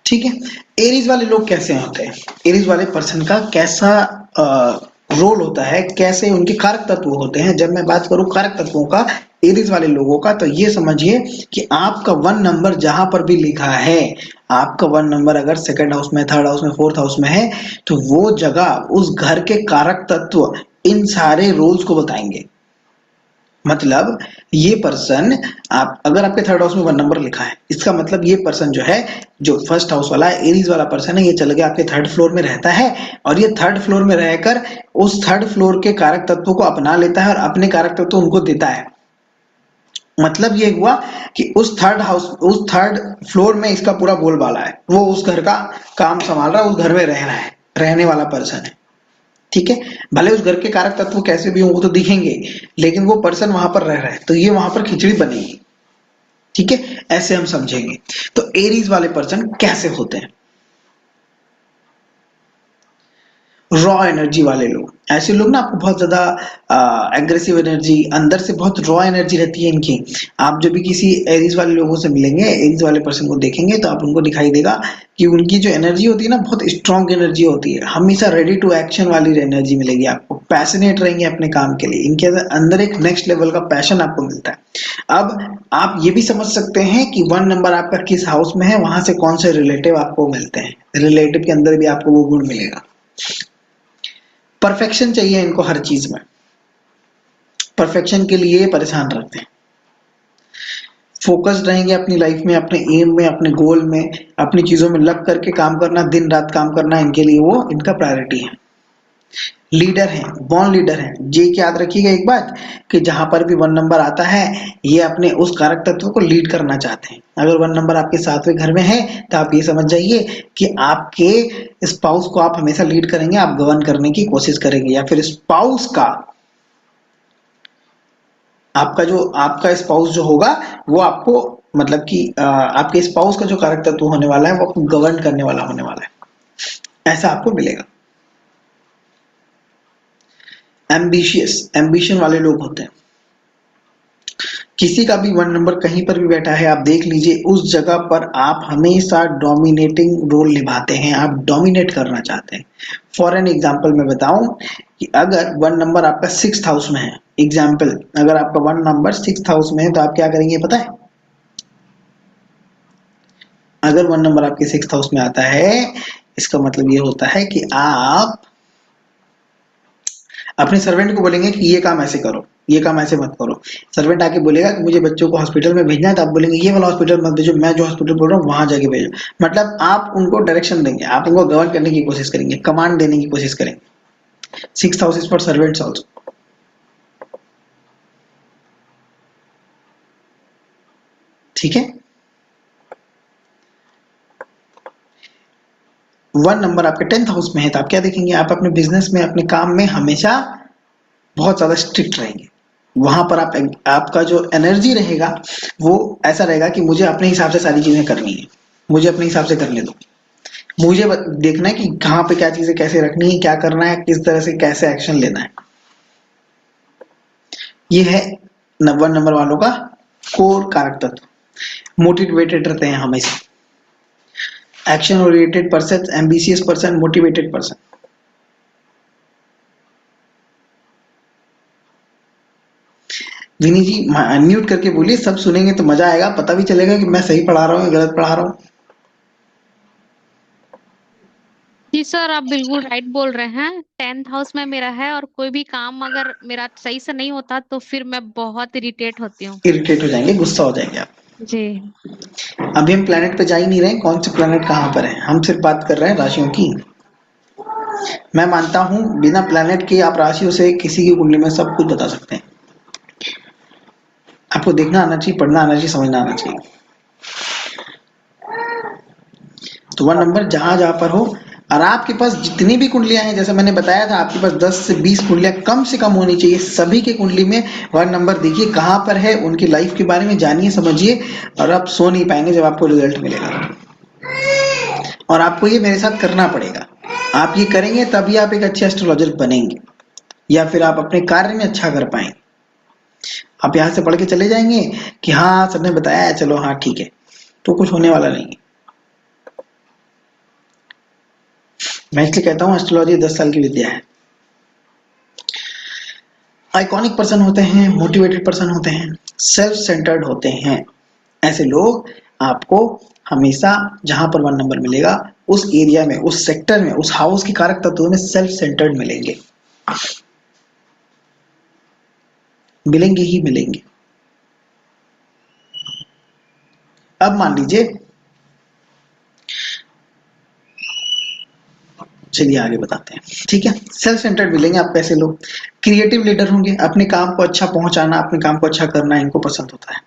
ठीक है। एरीज वाले लोग कैसे होते हैं, एरीज वाले पर्सन का कैसा रोल होता है, कैसे उनके कारक तत्व होते हैं। जब मैं बात करूं कारक तत्वों का एरीज वाले लोगों का, तो ये समझिए कि आपका वन नंबर जहां पर भी लिखा है, आपका वन नंबर अगर सेकंड हाउस में, थर्ड हाउस में, फोर्थ हाउस में है, तो वो जगह उस घर के कारक तत्व इन सारे रोल्स को बताएंगे। मतलब ये पर्सन, आप अगर आपके थर्ड हाउस में वन नंबर लिखा है, इसका मतलब ये पर्सन जो है, जो फर्स्ट हाउस वाला है, एरीज वाला पर्सन है, ये चल गया आपके थर्ड फ्लोर में रहता है, और ये थर्ड फ्लोर में रहकर उस थर्ड फ्लोर के कारक तत्वों को अपना लेता है और अपने कारक तत्व उनको देता है। मतलब ये हुआ कि उस थर्ड हाउस, उस थर्ड फ्लोर में इसका पूरा बोलबाला है, वो उस घर का काम संभाल रहा है, उस घर में रह रहा है, रहने वाला पर्सन है। ठीक है, भले उस घर के कारक तत्व कैसे भी हों वो तो दिखेंगे, लेकिन वो पर्सन वहां पर रह रहा है, तो ये वहां पर खिचड़ी बनेगी। ठीक है, ऐसे हम समझेंगे। तो एरीज वाले पर्सन कैसे होते हैं? रॉ एनर्जी वाले लोग, ऐसे लोग ना, आपको बहुत ज्यादा एग्रेसिव एनर्जी, अंदर से बहुत रॉ एनर्जी रहती है इनकी। आप जब भी किसी एरीज वाले लोगों से मिलेंगे, एरीज वाले पर्सन को देखेंगे, तो आप उनको दिखाई देगा कि उनकी जो एनर्जी होती है ना, बहुत स्ट्रांग एनर्जी होती है, हमेशा रेडी टू एक्शन वाली एनर्जी मिलेगी आपको, पैशनेट रहेंगे अपने काम के लिए, इनके अंदर एक नेक्स्ट लेवल का पैशन आपको मिलता है। अब आप ये भी समझ सकते हैं कि वन नंबर आपका किस हाउस में है, वहां से कौन से रिलेटिव आपको मिलते हैं, रिलेटिव के अंदर भी आपको वो गुण मिलेगा। परफेक्शन चाहिए इनको हर चीज में, परफेक्शन के लिए परेशान रहते हैं, फोकस्ड रहेंगे अपनी लाइफ में, अपने एम में, अपने गोल में, अपनी चीजों में लग करके काम करना, दिन रात काम करना, इनके लिए वो इनका प्रायोरिटी है। लीडर है, बॉर्न लीडर है। ये याद रखिएगा एक बात, कि जहां पर भी वन नंबर आता है, ये अपने उस कारक तत्व को लीड करना चाहते हैं। अगर वन नंबर आपके सातवें घर में है, तो आप ये समझ जाइए कि आपके स्पाउस को आप हमेशा लीड करेंगे, आप गवर्न करने की कोशिश करेंगे, या फिर स्पाउस का, आपका स्पाउस जो होगा वो आपको, मतलब कि आपके स्पाउस का जो कारक तत्व होने वाला है, वो आपको गवर्न करने वाला होने वाला है, ऐसा आपको मिलेगा। एम्बिशियस, एम्बिशन वाले लोग होते हैं। किसी का भी वन नंबर कहीं पर भी बैठा है, आप देख लीजिए, उस जगह पर आप हमेशा डोमिनेटिंग रोल निभाते हैं, आप डोमिनेट करना चाहते हैं। फॉर एन एग्जाम्पल मैं बताऊं कि अगर वन नंबर आपका सिक्स्थ हाउस में है, एग्जाम्पल, अगर आपका वन नंबर सिक्स्थ हाउस में है, तो आप क्या करेंगे पता है? अगर वन नंबर आपके सिक्स्थ हाउस में आता है, इसका मतलब ये होता है कि आप अपने सर्वेंट को बोलेंगे कि ये काम ऐसे करो, ये काम ऐसे मत करो। सर्वेंट आके बोलेगा कि मुझे बच्चों को हॉस्पिटल में भेजना है, तो आप बोलेंगे ये वाला हॉस्पिटल मत भेजो, मैं जो हॉस्पिटल बोल रहा हूँ वहां जाके भेजो। मतलब आप उनको डायरेक्शन देंगे, आप उनको गवर्न करने की कोशिश करेंगे, कमांड देने की कोशिश करेंगे। Sixth house is for servants also. ठीक है, वन नंबर आपके टेंथ हाउस में है, तो आप क्या देखेंगे? आप अपने बिजनेस में, अपने काम में हमेशा बहुत ज्यादा स्ट्रिक्ट रहेंगे। वहां पर आपका जो एनर्जी रहेगा वो ऐसा रहेगा कि मुझे अपने हिसाब से सारी चीजें करनी है, मुझे अपने हिसाब से करने दो, मुझे देखना है कि कहाँ पे क्या चीजें कैसे रखनी है, क्या करना है, किस तरह से कैसे एक्शन लेना है। ये है वन नंबर वालों का कोर कारक तत्व। मोटिवेटेड रहते हैं हमेशा, action oriented person, ambitious person, motivated person. Vini ji unmute करके बोलिए, सब सुनेंगे तो मजा आएगा, पता भी चलेगा कि मैं सही पढ़ा रहा हूँ या गलत पढ़ा रहा हूँ। जी सर, आप बिल्कुल राइट बोल रहे हैं। टेंथ हाउस में मेरा है, और कोई भी काम अगर मेरा सही से नहीं होता तो फिर मैं बहुत इरिटेट होती हूँ। इरिटेट हो जाएंगे, गुस्सा हो जाएंगे आप। जी। अभी हम प्लेनेट पे जा ही नहीं रहे हैं, कौन से प्लेनेट कहाँ पर है, हम सिर्फ बात कर रहे हैं राशियों की। मैं मानता हूं बिना प्लेनेट के आप राशियों से किसी की कुंडली में सब कुछ बता सकते हैं। आपको देखना आना चाहिए, पढ़ना आना चाहिए, समझना आना चाहिए। तो वह नंबर जहां जहां पर हो, और आपके पास जितनी भी कुंडलियां हैं, जैसे मैंने बताया था, आपके पास 10 से 20 कुंडलियां कम से कम होनी चाहिए। सभी के कुंडली में वन नंबर देखिए कहां पर है, उनकी लाइफ के बारे में जानिए, समझिए, और आप सो नहीं पाएंगे जब आपको रिजल्ट मिलेगा। और आपको ये मेरे साथ करना पड़ेगा, आप ये करेंगे तभी आप एक अच्छे एस्ट्रोलॉजर बनेंगे, या फिर आप अपने कार्य में अच्छा कर पाएंगे। आप यहाँ से पढ़ के चले जाएंगे कि हाँ सर ने बताया है, चलो हाँ ठीक है, तो कुछ होने वाला नहीं है। मैं इसलिए कहता हूँ एस्ट्रोलॉजी 10 साल की विद्या है। आइकॉनिक पर्सन होते हैं, मोटिवेटेड पर्सन होते हैं, सेल्फ सेंटर्ड होते हैं। ऐसे लोग आपको हमेशा जहां पर 1 नंबर मिलेगा उस एरिया में, उस सेक्टर में, उस हाउस के कारक तत्वों में सेल्फ सेंटर्ड मिलेंगे, मिलेंगे ही मिलेंगे। अब मान लीजिए, चलिए आगे बताते हैं। ठीक है, सेल्फ सेंटर्ड मिलेंगे आपको ऐसे लोग। क्रिएटिव लीडर होंगे, अपने काम को अच्छा पहुंचाना, अपने काम को अच्छा करना इनको पसंद होता है।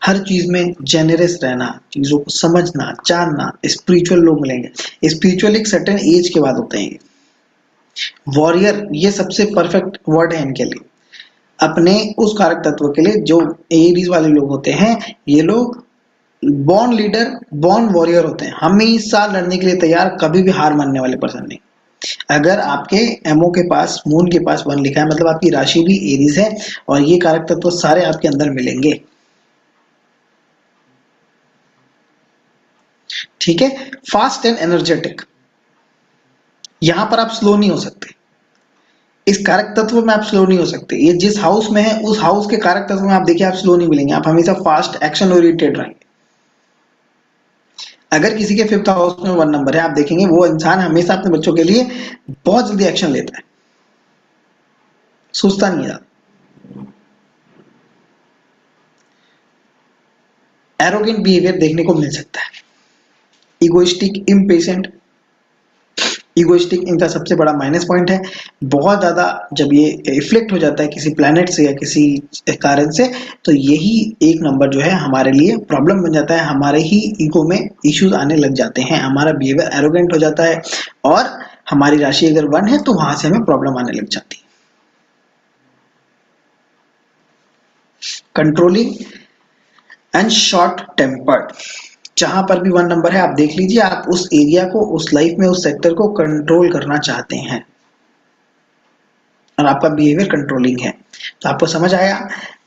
हर चीज में जेनरस रहना, चीजों को समझना, जानना। स्पिरिचुअल लोग मिलेंगे। स्पिरिचुअल एक सर्टेन एज के बाद होते हैं। वॉरियर, ये सबसे परफेक्ट वर्ड है इनके लिए, अपने उस कारक तत्व के लिए जो एरीज वाले लोग होते हैं। ये लोग बॉर्न लीडर, बॉर्न वॉरियर होते हैं, हमेशा लड़ने के लिए तैयार, कभी भी हार मानने वाले पर्सन नहीं। अगर आपके एमओ के पास, मून के पास 1 लिखा है, मतलब आपकी राशि भी एरीज है और ये कारक तत्व सारे आपके अंदर मिलेंगे। ठीक है, फास्ट एंड एनर्जेटिक, यहां पर आप स्लो नहीं हो सकते। इस कारक तत्व में आप स्लो नहीं हो सकते। ये जिस हाउस में है उस हाउस के कारक तत्व में आप देखिए, आप स्लो नहीं मिलेंगे, आप हमेशा फास्ट एक्शन ओरिएंटेड रहेंगे। अगर किसी के 5th हाउस में 1 नंबर है, आप देखेंगे वो इंसान हमेशा अपने बच्चों के लिए बहुत जल्दी एक्शन लेता है, सोचता नहीं है। एरोगेंट बिहेवियर देखने को मिल सकता है। Egoistic, impatient. इगोइस्टिक इनका सबसे बड़ा माइनस पॉइंट है। बहुत ज्यादा जब ये रिफ्लेक्ट हो जाता है किसी प्लैनेट से या किसी कारण से, तो यही 1 नंबर जो है हमारे लिए प्रॉब्लम बन जाता है। हमारे ही ईगो में इश्यूज आने लग जाते हैं, हमारा बिहेवियर एरोगेंट हो जाता है और हमारी राशि अगर 1 है तो वहां से हमें प्रॉब्लम आने लग जाती है। कंट्रोलिंग एंड शॉर्ट टेम्पर्ड, जहां पर भी 1 नंबर है आप देख लीजिए, आप उस एरिया को, उस लाइफ में, उस सेक्टर को कंट्रोल करना चाहते हैं और आपका बिहेवियर कंट्रोलिंग है। तो आपको समझ आया,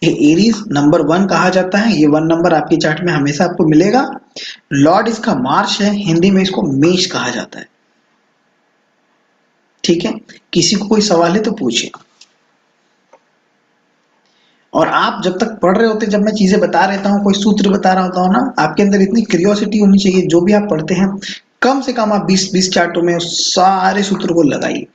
ये एरीज नंबर 1 कहा जाता है। ये 1 नंबर आपकी चार्ट में हमेशा आपको मिलेगा। लॉर्ड इसका मार्च है, हिंदी में इसको मेष कहा जाता है। ठीक है, किसी को कोई सवाल है तो पूछिए। और आप जब तक पढ़ रहे होते, जब मैं चीजें बता रहता हूँ, कोई सूत्र बता रहा होता हूँ ना, आपके अंदर इतनी क्यूरियोसिटी होनी चाहिए, जो भी आप पढ़ते हैं कम से कम आप 20 चार्टों में सारे सूत्र को लगाइए।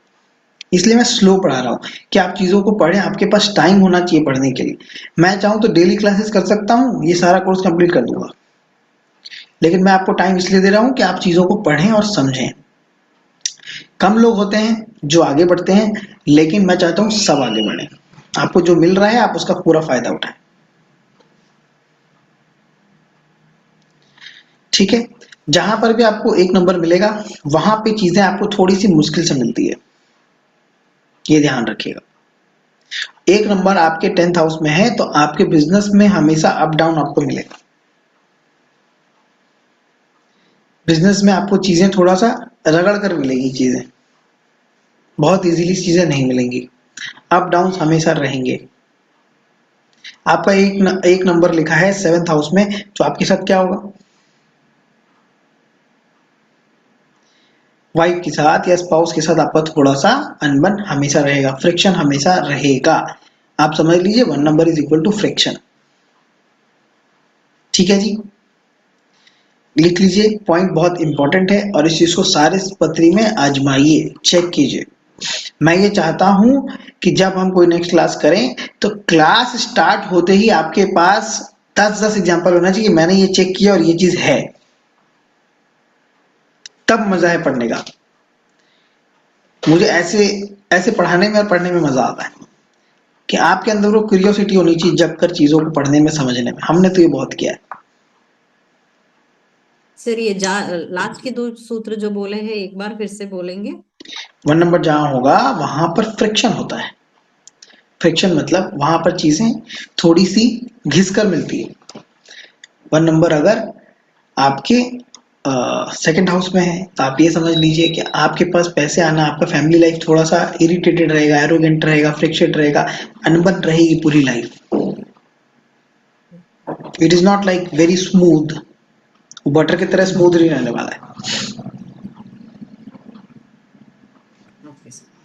इसलिए मैं स्लो पढ़ा रहा हूँ कि आप चीजों को पढ़ें, आपके पास टाइम होना चाहिए पढ़ने के लिए। मैं चाहूँ तो डेली क्लासेस कर सकता हूँ, ये सारा कोर्स कंप्लीट कर दूंगा, लेकिन मैं आपको टाइम इसलिए दे रहा हूँ कि आप चीजों को पढ़ें और समझें। कम लोग होते हैं जो आगे बढ़ते हैं, लेकिन मैं चाहता हूँ सब आगे बढ़े। आपको जो मिल रहा है आप उसका पूरा फायदा उठाएं। ठीक है, जहां पर भी आपको 1 नंबर मिलेगा वहां पे चीजें आपको थोड़ी सी मुश्किल से मिलती है, ये ध्यान रखिएगा। 1 नंबर आपके 10th हाउस में है तो आपके बिजनेस में हमेशा अप डाउन आपको मिलेगा। बिजनेस में आपको चीजें थोड़ा सा रगड़ कर मिलेगी, चीजें बहुत इजीली चीजें नहीं मिलेंगी, अप डाउन हमेशा रहेंगे। आपका एक नंबर लिखा है 7th हाउस में, तो आपके साथ क्या होगा? वाइफ के साथ या स्पाउस के साथ आपका थोड़ा सा अनबन हमेशा रहेगा, फ्रिक्शन हमेशा रहेगा। आप समझ लीजिए 1 number is equal to friction. ठीक है जी, लिख लीजिए, पॉइंट बहुत इंपॉर्टेंट है और इस चीज को सारे पत्री में आजमाइए, चेक कीजिए। मैं ये चाहता हूं कि जब हम कोई नेक्स्ट क्लास करें तो क्लास स्टार्ट होते ही आपके पास 10 एग्जाम्पल होना चाहिए, मैंने ये चेक किया और ये चीज है, तब मजा है पढ़ने का। मुझे ऐसे ऐसे पढ़ाने में और पढ़ने में मजा आता है कि आपके अंदर वो क्यूरियोसिटी होनी चाहिए जग कर चीजों को पढ़ने में, समझने में। हमने तो ये बहुत किया है। सर ये लास्ट के 2 सूत्र जो बोले हैं एक बार फिर से बोलेंगे? 1 नंबर जहां होगा वहां पर फ्रिक्शन होता है। फ्रिक्शन मतलब वहां पर चीजें थोड़ी सी घिस कर मिलती है। 1 नंबर अगर आपके 2nd हाउस में है तो आप ये समझ लीजिए कि आपके पास पैसे आना, आपका फैमिली लाइफ थोड़ा सा इरिटेटेड रहेगा, एरोगेंट रहेगा, फ्रिक्शन रहेगा, अनबन रहेगी पूरी life. It is not like very smooth, butter की तरह स्मूथ नहीं रहने वाला है। Okay sir.